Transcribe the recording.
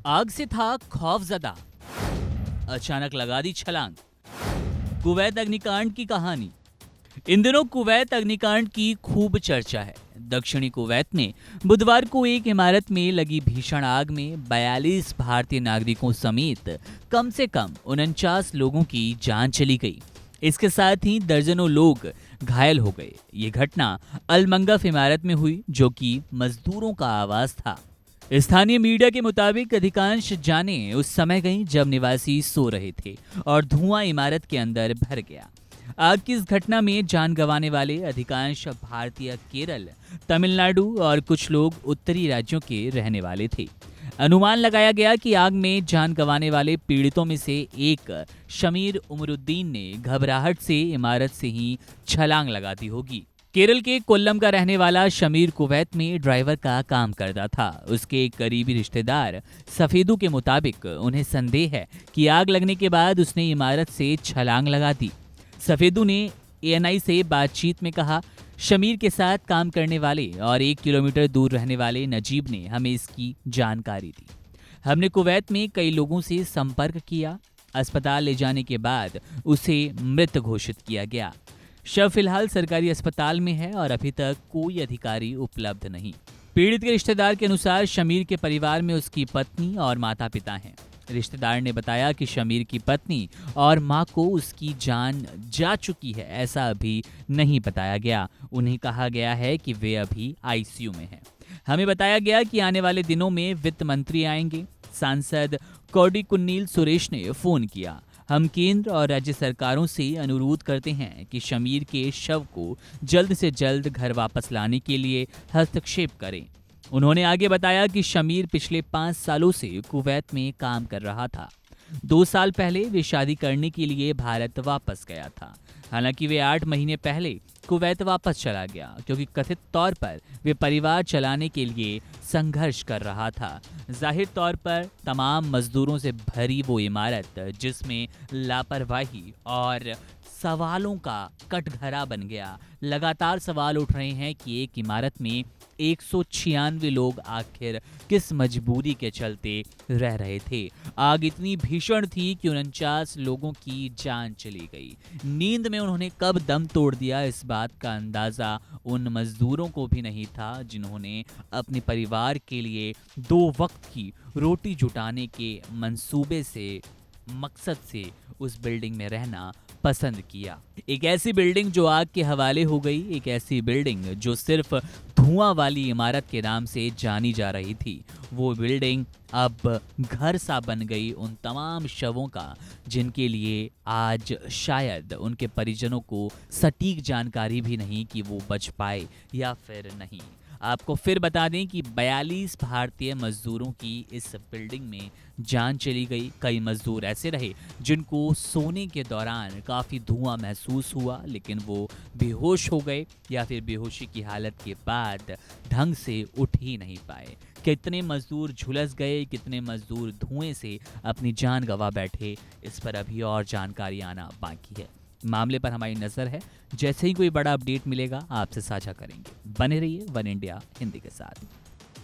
आग से था खौफजदा, अचानक लगा दी छलांग। कुवैत अग्निकांड की कहानी। इन दिनों कुवैत अग्निकांड की खूब चर्चा है। दक्षिणी कुवैत में बुधवार को एक इमारत में लगी भीषण आग में 42 भारतीय नागरिकों समेत कम से कम 49 लोगों की जान चली गई। इसके साथ ही दर्जनों लोग घायल हो गए। ये घटना अलमंगफ इमारत में हुई, जो कि मजदूरों का आवास था। स्थानीय मीडिया के मुताबिक अधिकांश जानें उस समय गईं जब निवासी सो रहे थे और धुआं इमारत के अंदर भर गया। आग की इस घटना में जान गंवाने वाले अधिकांश भारतीय केरल, तमिलनाडु और कुछ लोग उत्तरी राज्यों के रहने वाले थे। अनुमान लगाया गया कि आग में जान गंवाने वाले पीड़ितों में से एक शमीर उमरुद्दीन ने घबराहट से इमारत से ही छलांग लगा दी होगी। केरल के कोल्लम का रहने वाला शमीर कुवैत में ड्राइवर का काम करता था। उसके एक करीबी रिश्तेदार सफेदू के मुताबिक उन्हें संदेह है कि आग लगने के बाद उसने इमारत से छलांग लगा दी। सफेदू ने एएनआई से बातचीत में कहा, शमीर के साथ काम करने वाले और 1 किलोमीटर दूर रहने वाले नजीब ने हमें इसकी जानकारी दी। हमने कुवैत में कई लोगों से संपर्क किया। अस्पताल ले जाने के बाद उसे मृत घोषित किया गया। शव फिलहाल सरकारी अस्पताल में है और अभी तक कोई अधिकारी उपलब्ध नहीं। पीड़ित के रिश्तेदार के अनुसार शमीर के परिवार में उसकी पत्नी और माता पिता हैं। रिश्तेदार ने बताया कि शमीर की पत्नी और मां को उसकी जान जा चुकी है, ऐसा अभी नहीं बताया गया। उन्हें कहा गया है कि वे अभी आईसीयू में हैं। हमें बताया गया कि आने वाले दिनों में वित्त मंत्री आएंगे। सांसद कोडिकुन्नील सुरेश ने फोन किया। हम केंद्र और राज्य सरकारों से अनुरोध करते हैं कि शमीर के शव को जल्द से जल्द घर वापस लाने के लिए हस्तक्षेप करें। उन्होंने आगे बताया कि शमीर पिछले 5 सालों से कुवैत में काम कर रहा था। 2 साल पहले वे शादी करने के लिए भारत वापस गया था। हालांकि वे 8 महीने पहले कुवैत वापस चला गया, क्योंकि कथित तौर पर वे परिवार चलाने के लिए संघर्ष कर रहा था। जाहिर तौर पर तमाम मजदूरों से भरी वो इमारत, जिसमें लापरवाही और सवालों का कटघरा बन गया। लगातार सवाल उठ रहे हैं कि एक इमारत में 196 लोग आखिर किस मजबूरी के चलते रह रहे थे। आग इतनी भीषण थी कि 49 लोगों की जान चली गई। नींद में उन्होंने कब दम तोड़ दिया, इस बात का अंदाजा उन मजदूरों को भी नहीं था, जिन्होंने अपने परिवार के लिए 2 वक्त की रोटी जुटाने के मंसूबे से, मकसद से उस बिल्डिंग में रहना पसंद किया। एक ऐसी बिल्डिंग जो आग के हवाले हो गई, एक ऐसी बिल्डिंग जो सिर्फ धुआं वाली इमारत के नाम से जानी जा रही थी। वो बिल्डिंग अब घर सा बन गई उन तमाम शवों का, जिनके लिए आज शायद उनके परिजनों को सटीक जानकारी भी नहीं कि वो बच पाए या फिर नहीं। आपको फिर बता दें कि 42 भारतीय मजदूरों की इस बिल्डिंग में जान चली गई। कई मजदूर ऐसे रहे जिनको सोने के दौरान काफ़ी धुआं महसूस हुआ, लेकिन वो बेहोश हो गए या फिर बेहोशी की हालत के बाद ढंग से उठ ही नहीं पाए। कितने मजदूर झुलस गए, कितने मजदूर धुएं से अपनी जान गंवा बैठे, इस पर अभी और जानकारी आना बाकी है। मामले पर हमारी नजर है। जैसे ही कोई बड़ा अपडेट मिलेगा आपसे साझा करेंगे। बने रहिए वन इंडिया हिंदी के साथ।